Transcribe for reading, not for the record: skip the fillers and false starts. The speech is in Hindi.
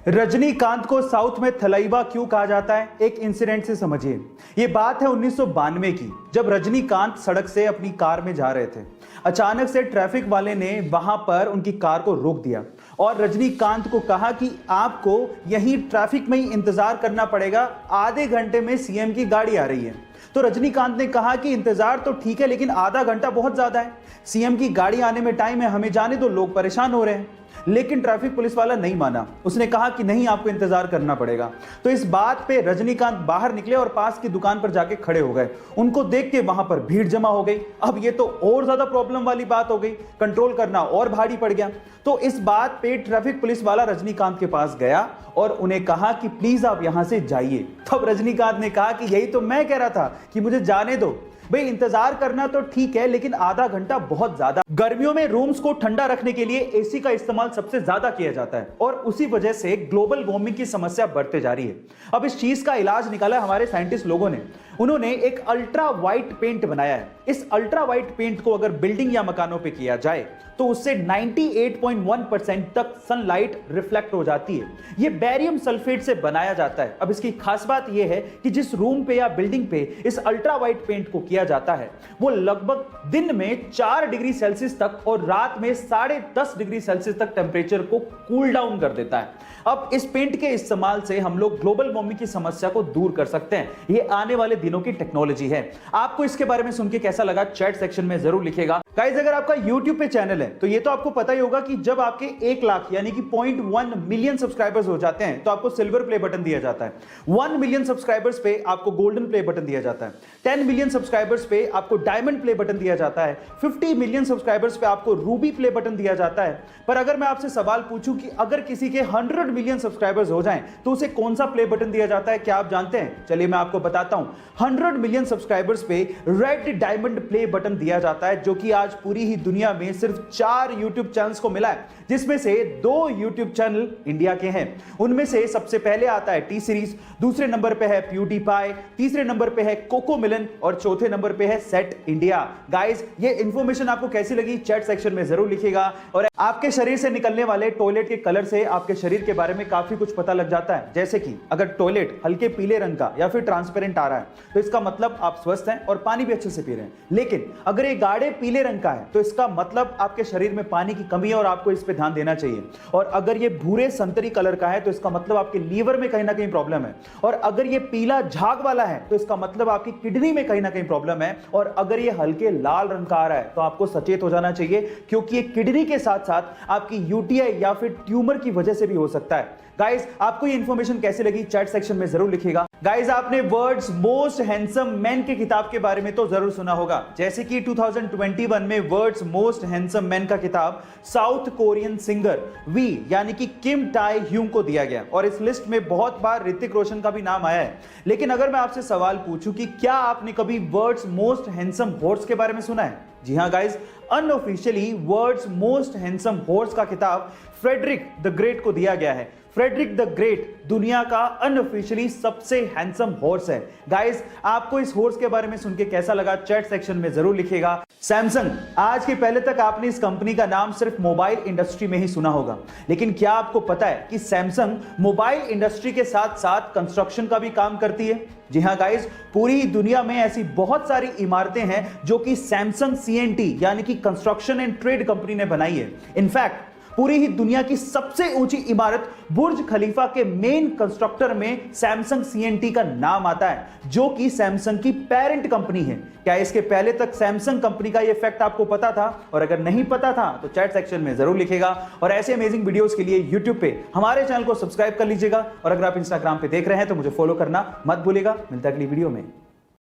रजनीकांत को साउथ में थलाइवा क्यों कहा जाता है, एक इंसिडेंट से समझिए। ये बात है 1992 की, जब रजनीकांत सड़क से अपनी कार में जा रहे थे। अचानक से ट्रैफिक वाले ने वहां पर उनकी कार को रोक दिया और रजनीकांत को कहा कि आपको यहीं ट्रैफिक में ही इंतजार करना पड़ेगा, आधे घंटे में सीएम की गाड़ी आ रही है। तो रजनीकांत ने कहा कि इंतजार तो ठीक है, लेकिन आधा घंटा बहुत ज्यादा है, सीएम की गाड़ी आने में टाइम है, हमें जाने दो, लोग परेशान हो रहे हैं। लेकिन ट्रैफिक पुलिस वाला नहीं माना, उसने कहा कि नहीं, आपको इंतजार करना पड़ेगा। तो इस बात पे रजनीकांत बाहर निकले और पास की दुकान पर जाके खड़े हो गए। उनको देख के वहां पर भीड़ जमा हो गई। अब ये तो और ज्यादा प्रॉब्लम वाली बात हो गई, कंट्रोल करना और भारी पड़ गया। तो इस बात पे ट्रैफिक पुलिस वाला रजनीकांत के पास गया और उन्हें कहा कि प्लीज आप यहां से जाइए। तब रजनीकांत ने कहा कि यही तो मैं कह रहा था कि मुझे जाने दो भाई, इंतजार करना तो ठीक है, लेकिन आधा घंटा बहुत ज्यादा। गर्मियों में रूम्स को ठंडा रखने के लिए एसी का इस्तेमाल सबसे ज्यादा किया जाता है और उसी वजह से ग्लोबल वार्मिंग की समस्या बढ़ते जा रही है। अब इस चीज का इलाज निकाला हमारे साइंटिस्ट लोगों ने। उन्होंने एक अल्ट्रा वाइट पेंट बनाया है। इस अल्ट्रा वाइट पेंट को अगर बिल्डिंग या मकानों पे किया जाए तो उससे 98.1% तक सनलाइट रिफ्लेक्ट हो जाती है। यह बेरियम सल्फेट से बनाया जाता है। अब इसकी खास बात यह है कि जिस रूम पे या बिल्डिंग पे इस अल्ट्रा वाइट पेंट को किया जाता है वो लगभग दिन में 4 डिग्री सेल्सियस तक और रात में 10.5 डिग्री सेल्सियस तक टेम्परेचर को कूल डाउन कर देता है। अब इस पेंट के इस्तेमाल से हम लोग ग्लोबल वार्मिंग की समस्या को दूर कर सकते हैं। ये आने वाले दिनों की टेक्नोलॉजी है। आपको इसके बारे में सुन के कैसा लगा, चैट सेक्शन में जरूर लिखिएगा। गाइस, अगर आपका YouTube पे चैनल है तो ये तो आपको पता ही होगा कि जब आपके 1 लाख यानी कि 0.1 मिलियन सब्सक्राइबर्स हो जाते हैं तो आपको सिल्वर प्ले बटन दिया जाता है। 1 मिलियन सब्सक्राइबर्स पे आपको गोल्डन प्ले बटन दिया जाता है। 10 मिलियन सब्सक्राइबर्स पे आपको डायमंड प्ले बटन दिया जाता है। 50 मिलियन सब्सक्राइबर्स पे आपको रूबी प्ले बटन दिया जाता है। पर अगर मैं आपसे सवाल पूछूं कि अगर किसी के 100 मिलियन सब्सक्राइबर्स हो जाएं तो उसे कौन सा प्ले बटन दिया जाता है, क्या आप जानते हैं? चलिए मैं आपको बताता हूं। 100 मिलियन सब्सक्राइबर्स पे रेड डायमंड प्ले बटन दिया जाता है, जो कि आज पूरी ही दुनिया में सिर्फ 4 YouTube चैनल्स को मिला है, जिसमें से 2 YouTube चैनल इंडिया के हैं। उनमें से सबसे पहले आता है टी सीरीज, दूसरे नंबर पे है प्यूडीपाई, तीसरे नंबर पे है कोको मिलन और चौथे नंबर पे है सेट इंडिया। गाइस, ये इंफॉर्मेशन आपको कैसी लगी चैट सेक्शन में जरूर लिखिएगा। और आपके शरीर से निकलने वाले टॉयलेट के कलर से आपके शरीर के बारे में काफी कुछ पता लग जाता है। जैसे कि अगर टॉयलेट हल्के पीले रंग का या फिर ट्रांसपेरेंट आ रहा है तो इसका मतलब आप स्वस्थ हैं और पानी भी अच्छे से पी रहे हैं। लेकिन अगर ये गाढ़े पीले रंग का है तो इसका मतलब आपके शरीर में पानी की कमी है और आपको इस पे ध्यान देना चाहिए। और अगर ये भूरे संतरी कलर का है तो इसका मतलब आपके लीवर में कहीं ना कहीं प्रॉब्लम है। और अगर ये पीला झाग वाला है तो इसका मतलब आपकी किडनी में कहीं ना कहीं प्रॉब्लम है। और अगर ये हल्के लाल रंग का आ रहा है तो आपको सचेत हो जाना चाहिए, क्योंकि ये किडनी के साथ साथ आपकी यूटीआई या फिर ट्यूमर की वजह से भी हो सकता है। गाइस, आपको ये इंफॉर्मेशन कैसी लगी चैट सेक्शन में जरूर लिखिएगा। गाइस, आपने वर्ल्ड्स मोस्ट हैंडसम मैन के किताब के बारे में तो जरूर सुना होगा। जैसे कि 2021 में वर्ल्ड्स मोस्ट हैंडसम मैन का किताब साउथ कोरियन सिंगर वी यानी कि किम टाई ह्यूंग को दिया गया और इस लिस्ट में बहुत बार ऋतिक रोशन का भी नाम आया है। लेकिन अगर मैं आपसे सवाल पूछूं कि क्या आपने कभी वर्ल्ड्स मोस्ट हैंडसम हॉर्स के बारे में सुना है? जी हां guys, unofficially world's most handsome horse का किताब फ्रेडरिक द ग्रेट को दिया गया है। फ्रेडरिक द ग्रेट दुनिया का अनऑफिशियली सबसे हैंडसम हॉर्स है। गाइस, आपको इस हॉर्स के बारे में सुन के कैसा लगा चैट सेक्शन में जरूर लिखिएगा। सैमसंग, आज के पहले तक आपने इस कंपनी का नाम सिर्फ मोबाइल इंडस्ट्री में ही सुना होगा, लेकिन क्या आपको पता है कि सैमसंग मोबाइल इंडस्ट्री के साथ साथ कंस्ट्रक्शन का भी काम करती है? जी हां गाइस, पूरी दुनिया में ऐसी बहुत सारी इमारतें हैं जो कि सैमसंग सीएनटी यानी कि कंस्ट्रक्शन एंड ट्रेड कंपनी ने बनाई है। इनफैक्ट पूरी ही दुनिया की सबसे ऊंची इमारत बुर्ज खलीफा के मेन कंस्ट्रक्टर में सैमसंग सीएनटी का नाम आता है, जो कि सैमसंग की पेरेंट कंपनी है। क्या इसके पहले तक सैमसंग कंपनी का ये फैक्ट आपको पता था? और अगर नहीं पता था तो चैट सेक्शन में जरूर लिखिएगा। और ऐसे अमेजिंग वीडियोस के लिए YouTube पे हमारे चैनल को सब्सक्राइब कर लीजिएगा। और अगर आप इंस्टाग्राम पे देख रहे हैं तो मुझे फॉलो करना मत भूलिएगा। मिलता है अगली वीडियो में।